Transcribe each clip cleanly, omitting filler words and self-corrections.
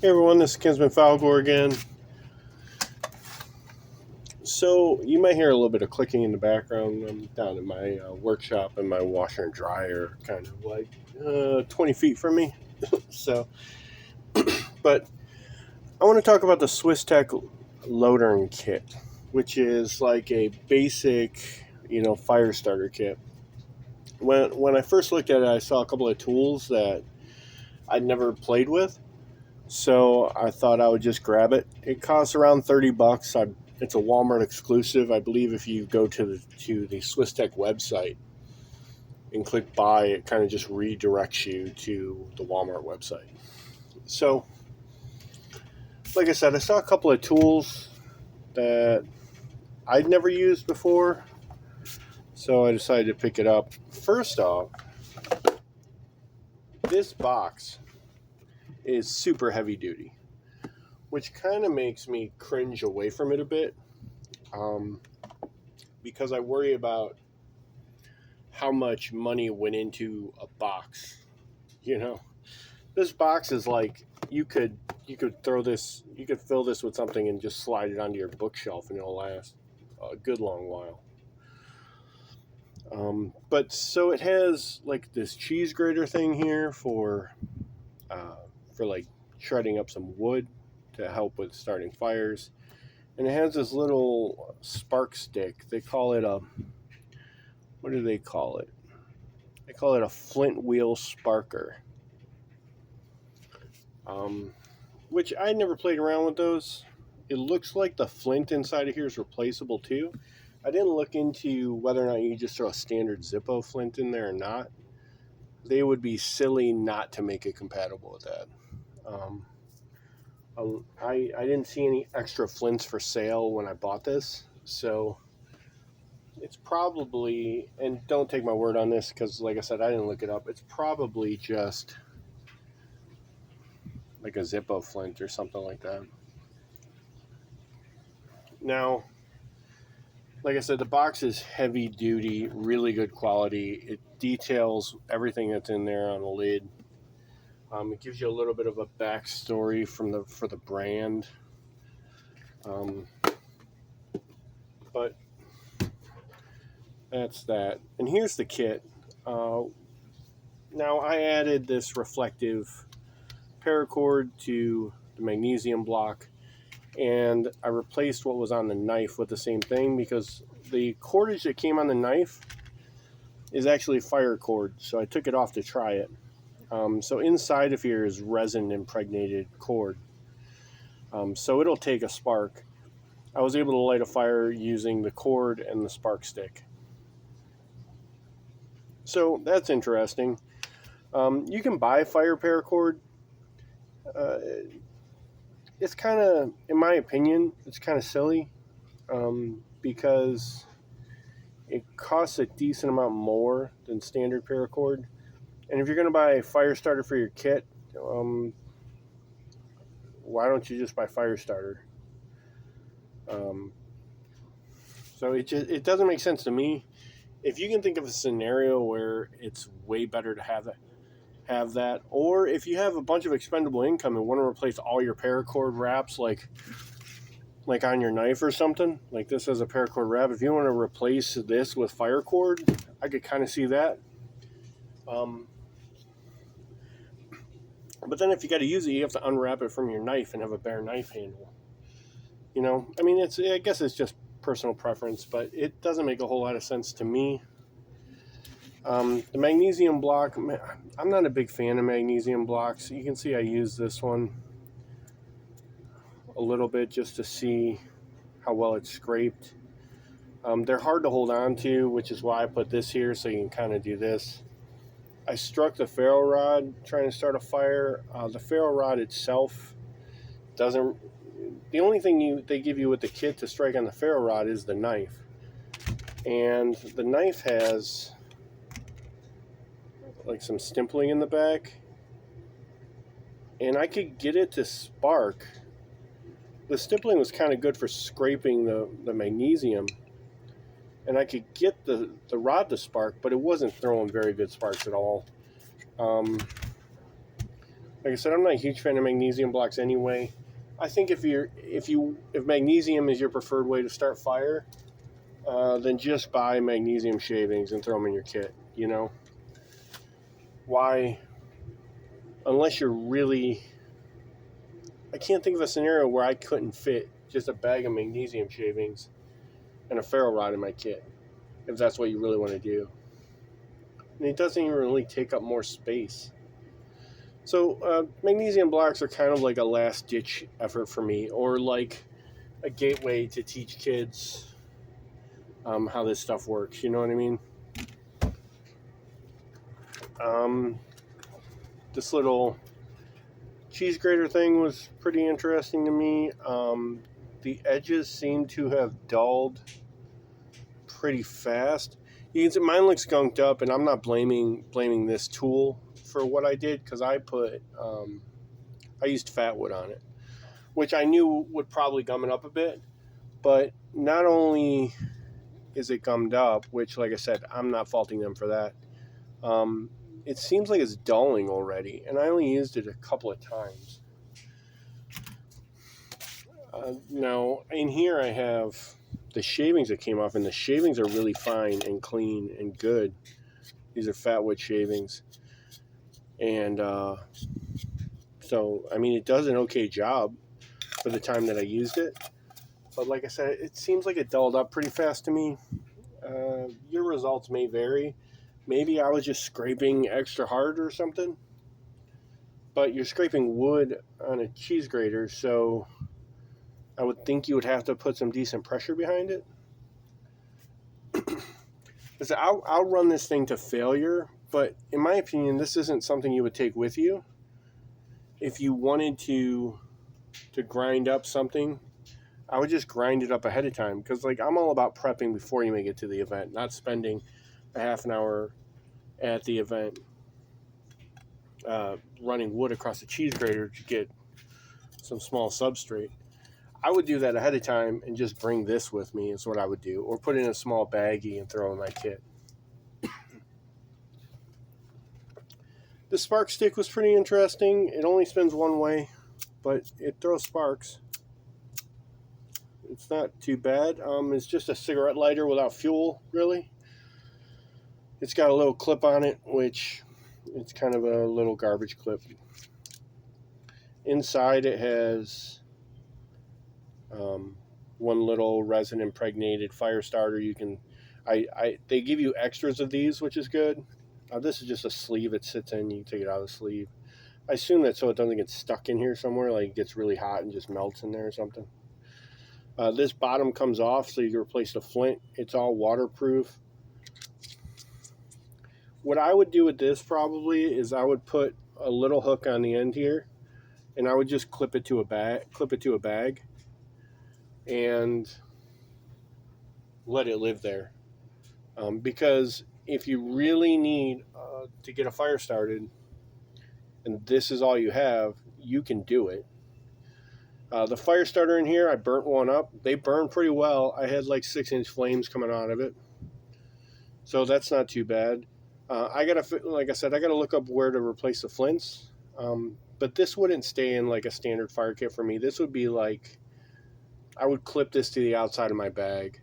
Hey everyone, this is Kinsman Falgor again. So you might hear a little bit of clicking in the background. I'm down in my workshop, and my washer and dryer kind of like 20 feet from me. So, but I want to talk about the Swiss Tech Lodern Kit, which is like a basic, fire starter kit. When I first looked at it, I saw a couple of tools that I'd never played with. So I thought I would just grab it. It costs around $30. It's a Walmart exclusive. I believe if you go to the Swiss Tech website and click buy, it kind of just redirects you to the Walmart website. So, like I said, I saw a couple of tools that I'd never used before, so I decided to pick it up. First off, this box is super heavy duty, which kind of makes me cringe away from it a bit, because I worry about how much money went into a box. This box is like you could fill this with something and just slide it onto your bookshelf, and it'll last a good long while. But so it has like this cheese grater thing here for like shredding up some wood to help with starting fires. And it has this little spark stick. They call it what do they call it? They call it a flint wheel sparker. Which I never played around with those. It looks like the flint inside of here is replaceable too. I didn't look into whether or not you just throw a standard Zippo flint in there or not. They would be silly not to make it compatible with that. I didn't see any extra flints for sale when I bought this, so it's probably, and don't take my word on this because like I said, I didn't look it up, it's probably just like a Zippo flint or something like that. Now, like I said, the box is heavy duty, really good quality. It details everything that's in there on the lid. It gives you a little bit of a backstory for the brand. But that's that. And here's the kit. Now I added this reflective paracord to the magnesium block, and I replaced what was on the knife with the same thing because the cordage that came on the knife is actually fire cord, so I took it off to try it. So inside of here is resin impregnated cord, so it'll take a spark. I was able to light a fire using the cord and the spark stick. So that's interesting. You can buy fire paracord. It's kind of, in my opinion, it's kind of silly, because it costs a decent amount more than standard paracord. And if you're going to buy a fire starter for your kit, why don't you just buy fire starter? So it doesn't make sense to me. If you can think of a scenario where it's way better to have that, or if you have a bunch of expendable income and want to replace all your paracord wraps, like on your knife or something, like this as a paracord wrap, if you want to replace this with fire cord, I could kind of see that. But then if you got to use it, you have to unwrap it from your knife and have a bare knife handle. I mean, I guess it's just personal preference, but it doesn't make a whole lot of sense to me. The magnesium block, I'm not a big fan of magnesium blocks. You can see I use this one a little bit just to see how well it's scraped. They're hard to hold on to, which is why I put this here so you can kind of do this. I struck the ferro rod trying to start a fire. The ferro rod itself doesn't. The only thing they give you with the kit to strike on the ferro rod is the knife, and the knife has like some stippling in the back, and I could get it to spark. The stippling was kind of good for scraping the magnesium, and I could get the rod to spark, but it wasn't throwing very good sparks at all. Like I said, I'm not a huge fan of magnesium blocks anyway. I think if magnesium is your preferred way to start fire, then just buy magnesium shavings and throw them in your kit. You know, why? Unless you're really, I can't think of a scenario where I couldn't fit just a bag of magnesium shavings and a ferro rod in my kit, if that's what you really want to do. And it doesn't even really take up more space. So magnesium blocks are kind of like a last-ditch effort for me, or like a gateway to teach kids how this stuff works. You know what I mean? This little cheese grater thing was pretty interesting to me. The edges seem to have dulled pretty fast. You can see mine looks gunked up, and I'm not blaming this tool for what I did, because I used fat wood on it, which I knew would probably gum it up a bit. But not only is it gummed up, which, like I said, I'm not faulting them for that. It seems like it's dulling already, and I only used it a couple of times. Now, in here I have the shavings that came off, and the shavings are really fine and clean and good. These are fat wood shavings. And so, I mean, it does an okay job for the time that I used it. But like I said, it seems like it dulled up pretty fast to me. Your results may vary. Maybe I was just scraping extra hard or something. But you're scraping wood on a cheese grater, so I would think you would have to put some decent pressure behind it. So I'll run this thing to failure, but in my opinion, this isn't something you would take with you. If you wanted to grind up something, I would just grind it up ahead of time, because like I'm all about prepping before you make it to the event, not spending a half an hour at the event running wood across the cheese grater to get some small substrate. I would do that ahead of time and just bring this with me is what I would do, or put it in a small baggie and throw in my kit. The spark stick was pretty interesting. It only spins one way, but it throws sparks. It's not too bad. It's just a cigarette lighter without fuel, really. It's got a little clip on it, which it's kind of a little garbage clip. Inside it has one little resin impregnated fire starter. You can, they give you extras of these, which is good. This is just a sleeve it sits in. You can take it out of the sleeve. I assume that so it doesn't get stuck in here somewhere, like it gets really hot and just melts in there or something. This bottom comes off, so you can replace the flint. It's all waterproof. What I would do with this probably is I would put a little hook on the end here, and I would just clip it to a bag, and let it live there. Because if you really need to get a fire started, and this is all you have, you can do it. The fire starter in here, I burnt one up. They burn pretty well. I had like 6-inch flames coming out of it, so that's not too bad. Like I said, I gotta look up where to replace the flints. But this wouldn't stay in like a standard fire kit for me. This would be like, I would clip this to the outside of my bag.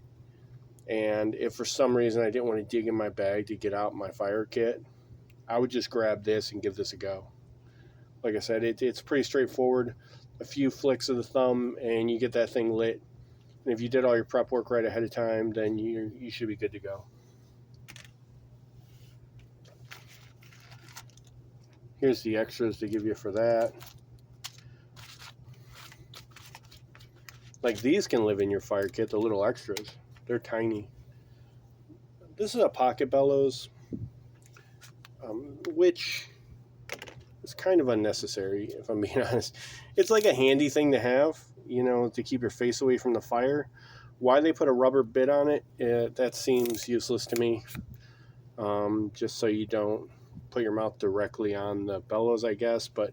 And if for some reason I didn't want to dig in my bag to get out my fire kit, I would just grab this and give this a go. Like I said, it's pretty straightforward. A few flicks of the thumb and you get that thing lit. And if you did all your prep work right ahead of time, then you should be good to go. Here's the extras they give you for that. Like these can live in your fire kit, the little extras. They're tiny. This is a pocket bellows, which is kind of unnecessary, if I'm being honest. It's like a handy thing to have, you know, to keep your face away from the fire. Why they put a rubber bit on it, that seems useless to me. Just so you don't put your mouth directly on the bellows, I guess. But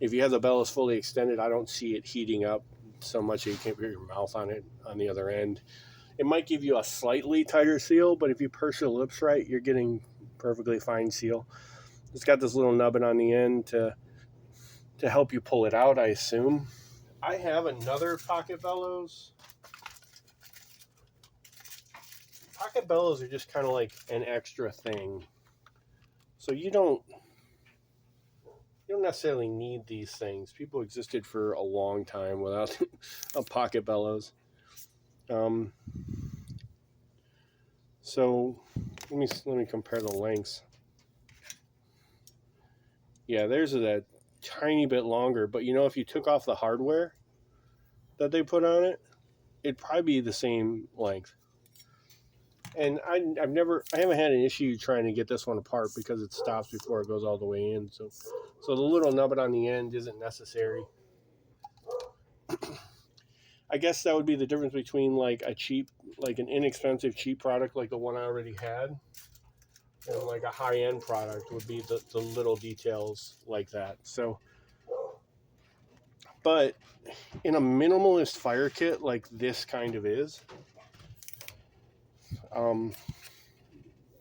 if you have the bellows fully extended, I don't see it heating up so much that you can't put your mouth on it on the other end. It might give you a slightly tighter seal, but if you purse your lips right, you're getting perfectly fine seal. It's got this little nubbin on the end to to help you pull it out, I assume. I have another pocket bellows. Pocket bellows are just kind of like an extra thing. So you don't necessarily need these things. People existed for a long time without a pocket bellows. So let me compare the lengths. Yeah, theirs is a tiny bit longer, but if you took off the hardware that they put on it, it'd probably be the same length. And I haven't had an issue trying to get this one apart because it stops before it goes all the way in. So the little nubbin on the end isn't necessary. I guess that would be the difference between like an inexpensive cheap product like the one I already had, and like a high-end product would be the little details like that. So, but in a minimalist fire kit like this kind of is,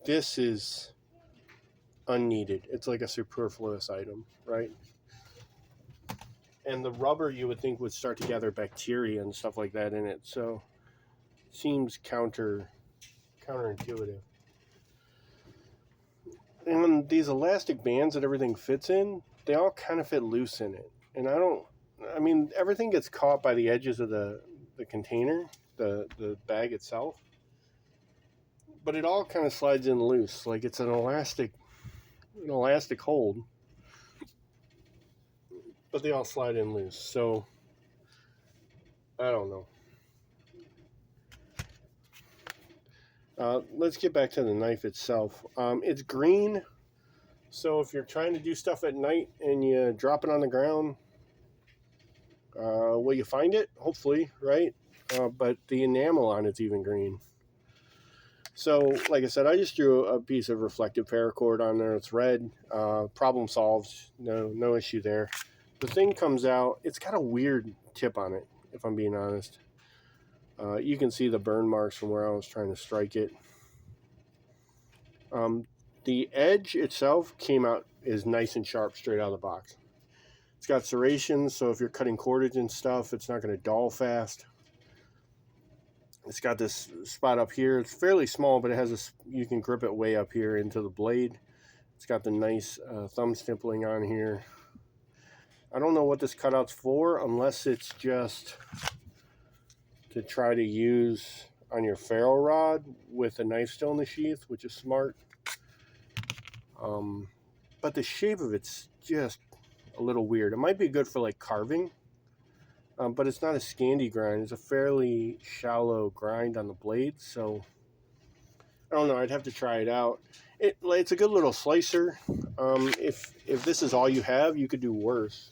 this is unneeded. It's like a superfluous item, right? And the rubber you would think would start to gather bacteria and stuff like that in it. So it seems counterintuitive. And these elastic bands that everything fits in, they all kind of fit loose in it. And everything gets caught by the edges of the container, the bag itself. But it all kind of slides in loose, like it's an elastic hold. But they all slide in loose. So I don't know. Let's get back to the knife itself. It's green, so if you're trying to do stuff at night and you drop it on the ground, will you find it? Hopefully, right? But the enamel on it's even green. So, like I said, I just drew a piece of reflective paracord on there. It's red. Problem solved. No issue there. The thing comes out. It's got a weird tip on it, if I'm being honest. You can see the burn marks from where I was trying to strike it. The edge itself is nice and sharp straight out of the box. It's got serrations, so if you're cutting cordage and stuff, it's not going to dull fast. It's got this spot up here. It's fairly small, but you can grip it way up here into the blade. It's got the nice thumb stippling on here. I don't know what this cutout's for, unless it's just to try to use on your ferro rod with a knife still in the sheath, which is smart. But the shape of it's just a little weird. It might be good for like carving, but it's not a Scandi grind. It's a fairly shallow grind on the blade, so I don't know. I'd have to try it out. It's a good little slicer. If this is all you have, you could do worse.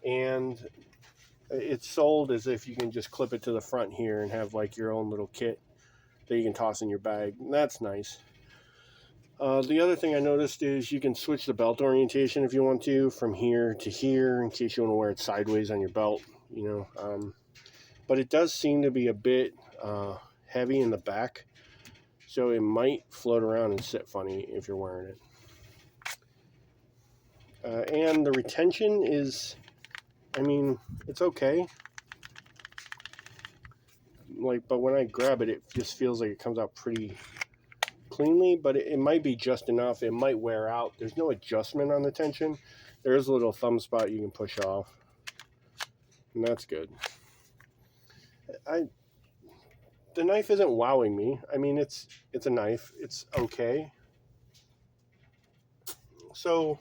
And it's sold as if you can just clip it to the front here and have like your own little kit that you can toss in your bag. And that's nice. The other thing I noticed is you can switch the belt orientation if you want to, from here to here, in case you want to wear it sideways on your belt, But it does seem to be a bit heavy in the back, so it might float around and sit funny if you're wearing it. And the retention is, it's okay. But when I grab it, it just feels like it comes out pretty cleanly, but it might be just enough. It might wear out. There's no adjustment on the tension. There is a little thumb spot you can push off, and that's good. The knife isn't wowing me. It's a knife. It's okay. So,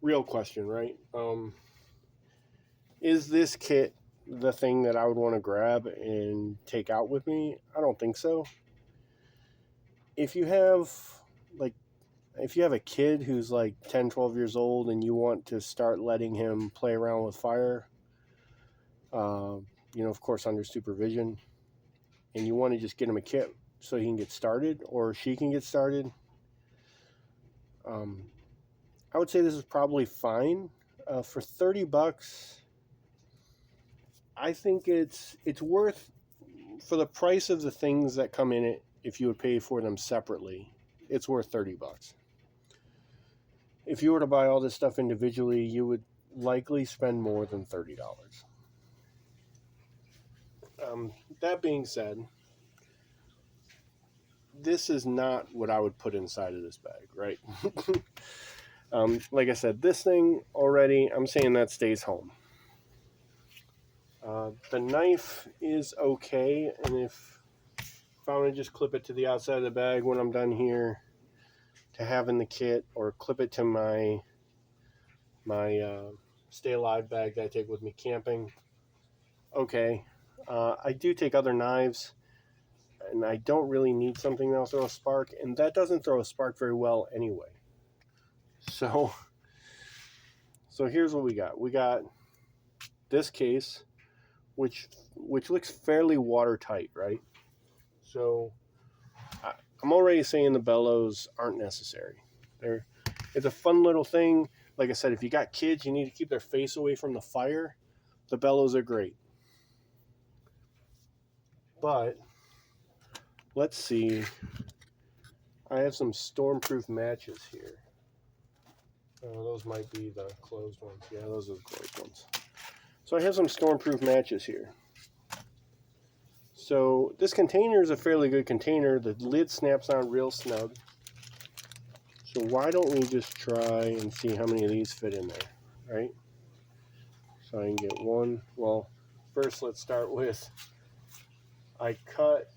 real question, right? Is this kit the thing that I would want to grab and take out with me? I don't think so. If you have a kid who's like 10, 12 years old and you want to start letting him play around with fire, of course under supervision, and you want to just get him a kit so he can get started or she can get started, I would say this is probably fine. For $30, I think it's worth, for the price of the things that come in it. If you would pay for them separately, it's worth $30. If you were to buy all this stuff individually, you would likely spend more than $30. That being said, this is not what I would put inside of this bag, right? Like I said, this thing already, I'm saying that stays home. The knife is okay, and if I want to just clip it to the outside of the bag when I'm done here to have in the kit, or clip it to my Stay Alive bag that I take with me camping, okay. I do take other knives, and I don't really need something that'll throw a spark, and that doesn't throw a spark very well anyway. So here's what we got. We got this case, which looks fairly watertight, right? So I'm already saying the bellows aren't necessary. It's a fun little thing. Like I said, if you got kids, you need to keep their face away from the fire. The bellows are great. But let's see. I have some stormproof matches here. Those might be the closed ones. Yeah, those are the closed ones. So I have some stormproof matches here. So this container is a fairly good container. The lid snaps on real snug. So why don't we just try and see how many of these fit in there, right? So I can get one. Well, first let's start with, I cut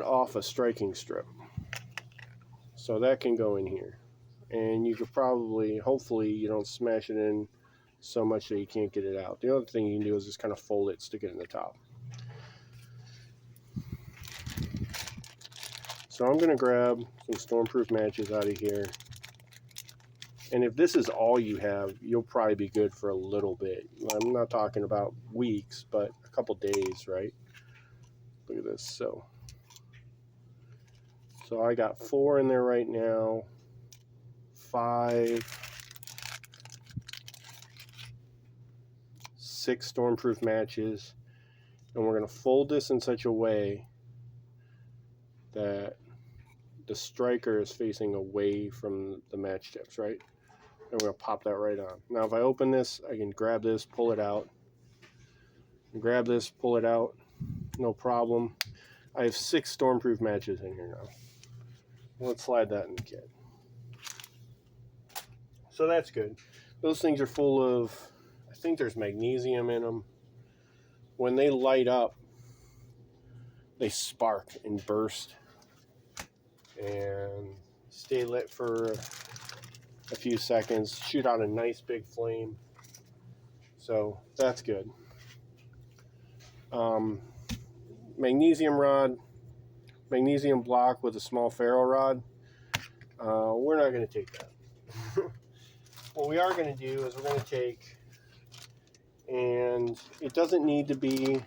off a striking strip. So that can go in here. And you could probably, hopefully you don't smash it in so much that you can't get it out. The other thing you can do is just kind of fold it, stick it in the top. So I'm going to grab some stormproof matches out of here. And if this is all you have, you'll probably be good for a little bit. I'm not talking about weeks, but a couple days, right? Look at this. So I got 4 in there right now. 5, 6 stormproof matches. And we're going to fold this in such a way that the striker is facing away from the match tips, right? And we're going to pop that right on. Now, if I open this, I can grab this, pull it out. Grab this, pull it out. No problem. I have 6 stormproof matches in here now. Let's slide that in the kit. So that's good. Those things are full of, I think there's magnesium in them. When they light up, they spark and burst and stay lit for a few seconds, shoot out a nice big flame. So that's good. Magnesium rod, magnesium block with a small ferro rod. We're not going to take that. What we are going to do is we're going to take, and it doesn't need to be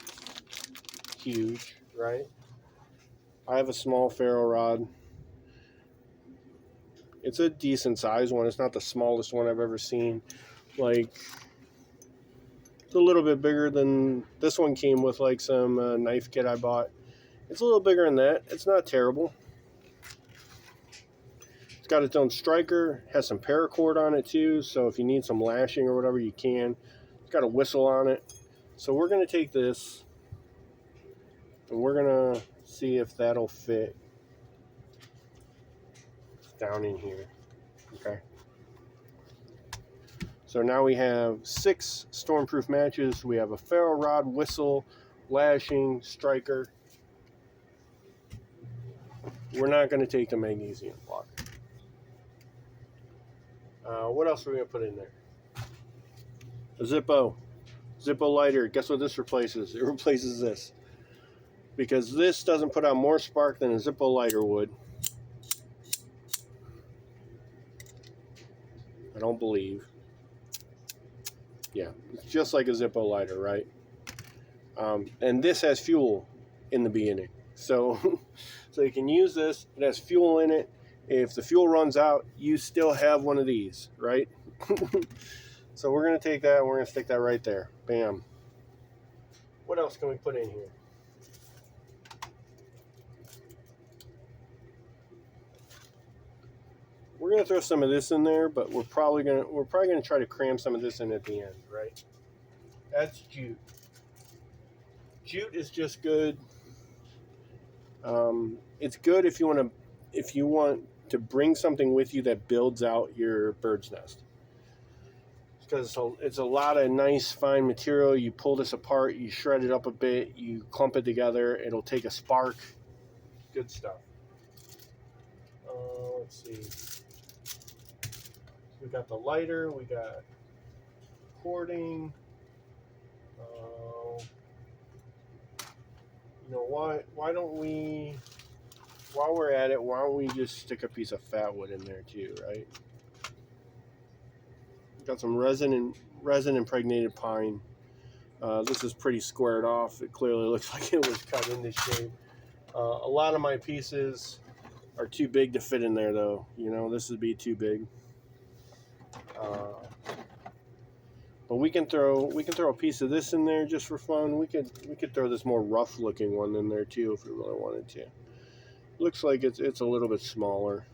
huge, right? I have a small ferro rod. It's a decent size one. It's not the smallest one I've ever seen. Like, it's a little bit bigger than this one. Came with like some knife kit I bought. It's a little bigger than that. It's not terrible. It's got its own striker. Has some paracord on it too, so if you need some lashing or whatever, you can. It's got a whistle on it. So we're going to take this and we're going to see if that'll fit down in here. Okay. So now we have 6 stormproof matches. We have a ferro rod, whistle, lashing, striker. We're not going to take the magnesium block. What else are we going to put in there? A Zippo lighter. Guess what this replaces? It replaces this. Because this doesn't put out more spark than a Zippo lighter would. I don't believe. Yeah, it's just like a Zippo lighter, right? And this has fuel in the beginning. So you can use this. It has fuel in it. If the fuel runs out, you still have one of these, right? So we're going to take that and we're going to stick that right there. Bam. What else can we put in here? We're gonna throw some of this in there, but we're probably gonna try to cram some of this in at the end, right? That's jute. Jute is just good. It's good if you want to bring something with you that builds out your bird's nest, because it's a lot of nice fine material. You pull this apart, you shred it up a bit, you clump it together. It'll take a spark. Good stuff. Let's see. We got the lighter. We got cording. You know what? Why don't we? While we're at it, why don't we just stick a piece of fat wood in there too, right? Got some resin impregnated pine. This is pretty squared off. It clearly looks like it was cut into shape. A lot of my pieces are too big to fit in there, though. You know, this would be too big. But we can throw a piece of this in there just for fun. We could throw this more rough looking one in there too if we really wanted to. Looks like it's a little bit smaller,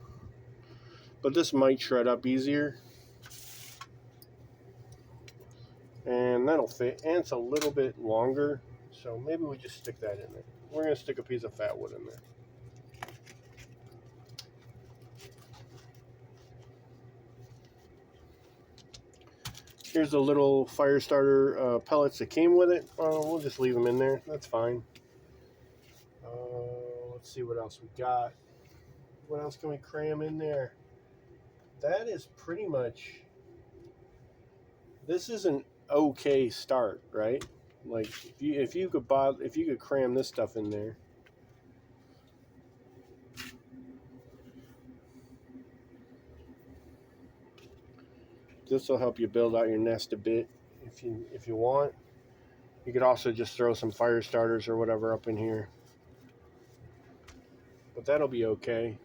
but this might shred up easier, and that'll fit. And it's a little bit longer, so maybe we just stick that in there. We're gonna stick a piece of fat wood in there. Here's the little fire starter pellets that came with it. We'll just leave them in there. That's fine. Let's see what else we got. What else can we cram in there? That is pretty much. This is an okay start, right? Like if you could cram this stuff in there. This will help you build out your nest a bit if you want. You could also just throw some fire starters or whatever up in here. But that'll be okay.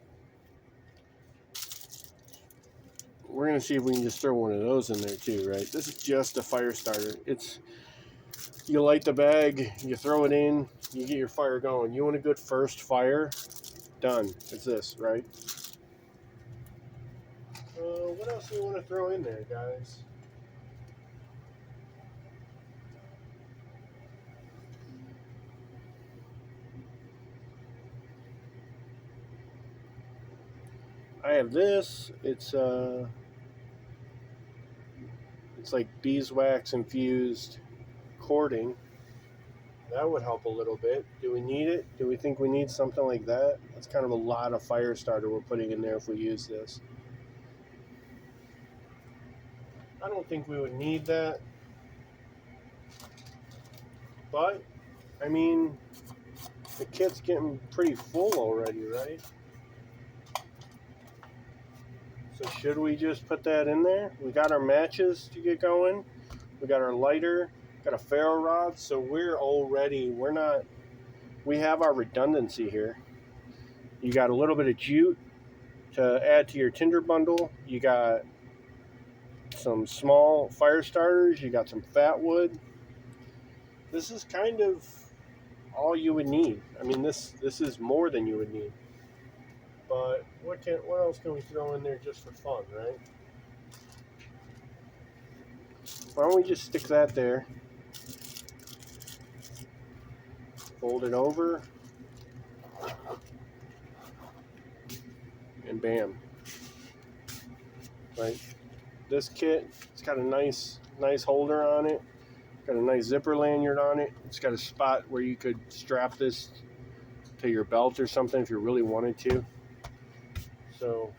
We're going to see if we can just throw one of those in there too, right? This is just a fire starter. You light the bag, you throw it in, you get your fire going. You want a good first fire? Done. It's this, right? What else do you want to throw in there, guys? I have this. It's like beeswax infused cording. That would help a little bit. Do we need it? Do we think we need something like that? That's kind of a lot of fire starter we're putting in there if we use this. I don't think we would need that. But, I mean, the kit's getting pretty full already, right? So should we just put that in there? We got our matches to get going. We got our lighter, got a ferro rod. So we have our redundancy here. You got a little bit of jute to add to your tinder bundle. You got some small fire starters. You got some fat wood. This is kind of all you would need. I mean, this is more than you would need. But what else can we throw in there just for fun, right? Why don't we just stick that there? Fold it over. And bam. Right? This kit, it's got a nice holder on it. Got a nice zipper lanyard on it. It's got a spot where you could strap this to your belt or something if you really wanted to. So,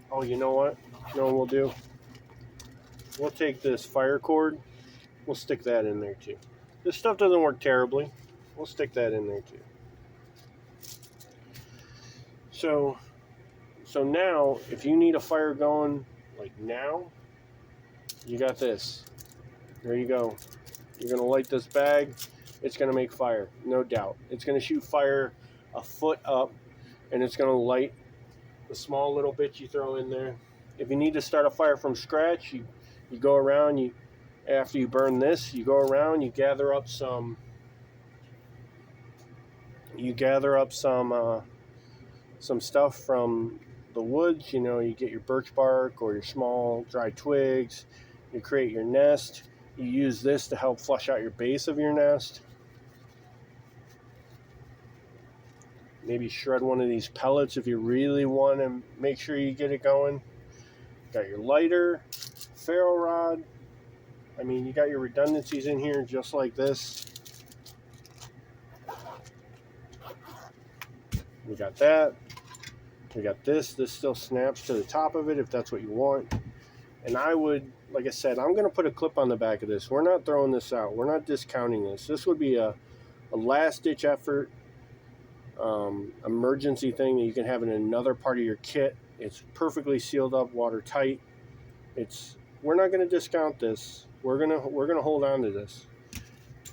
oh, you know what? You know what we'll do? We'll take this fire cord. We'll stick that in there too. This stuff doesn't work terribly. We'll stick that in there too. So now, if you need a fire going, like now, you got this. There you go. You're going to light this bag. It's going to make fire, no doubt. It's going to shoot fire a foot up, and it's going to light the small little bits you throw in there. If you need to start a fire from scratch, you go around, after you burn this, you go around, you gather up some stuff from the woods, you know, you get your birch bark or your small dry twigs, you create your nest. You use this to help flush out your base of your nest. Maybe shred one of these pellets if you really want to make sure you get it going. Got your lighter, ferro rod. I mean, you got your redundancies in here just like this. We got that. We got this. This still snaps to the top of it if that's what you want. And I would, like I said, I'm going to put a clip on the back of this. We're not throwing this out. We're not discounting this. This would be a last-ditch effort, emergency thing that you can have in another part of your kit. It's perfectly sealed up, watertight. We're not going to discount this. We're gonna hold on to this.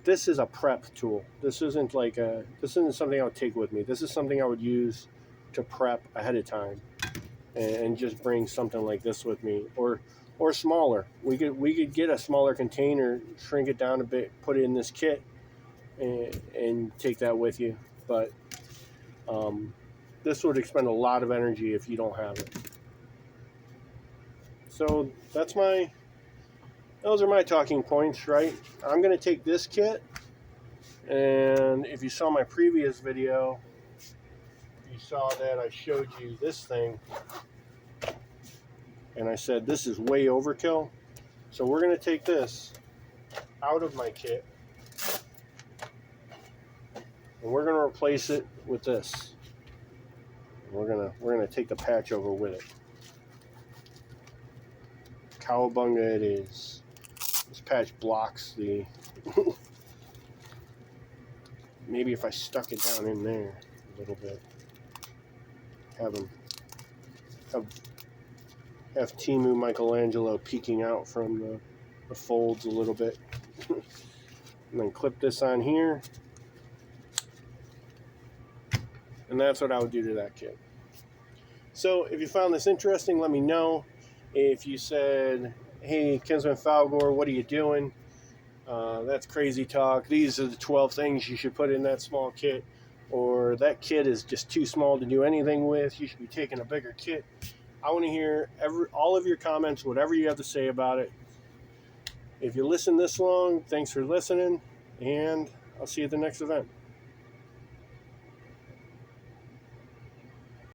This is a prep tool. This isn't something I would take with me. This is something I would use to prep ahead of time, and just bring something like this with me, or smaller. We could get a smaller container, shrink it down a bit, put it in this kit, and take that with you. But this would expend a lot of energy if you don't have it. So those are my talking points, right? I'm going to take this kit, and if you saw my previous video, you saw that I showed you this thing, and I said this is way overkill. So we're going to take this out of my kit, and we're going to replace it with this. We're gonna take the patch over with it. Cowabunga it is. This patch blocks the... Maybe if I stuck it down in there a little bit. Have Timu Michelangelo peeking out from the folds a little bit. And then clip this on here. And that's what I would do to that kit. So if you found this interesting, let me know. If you said, hey, Kinsman Falgore, what are you doing? That's crazy talk. These are the 12 things you should put in that small kit. Or that kit is just too small to do anything with. You should be taking a bigger kit. I want to hear all of your comments, whatever you have to say about it. If you listen this long, thanks for listening. And I'll see you at the next event.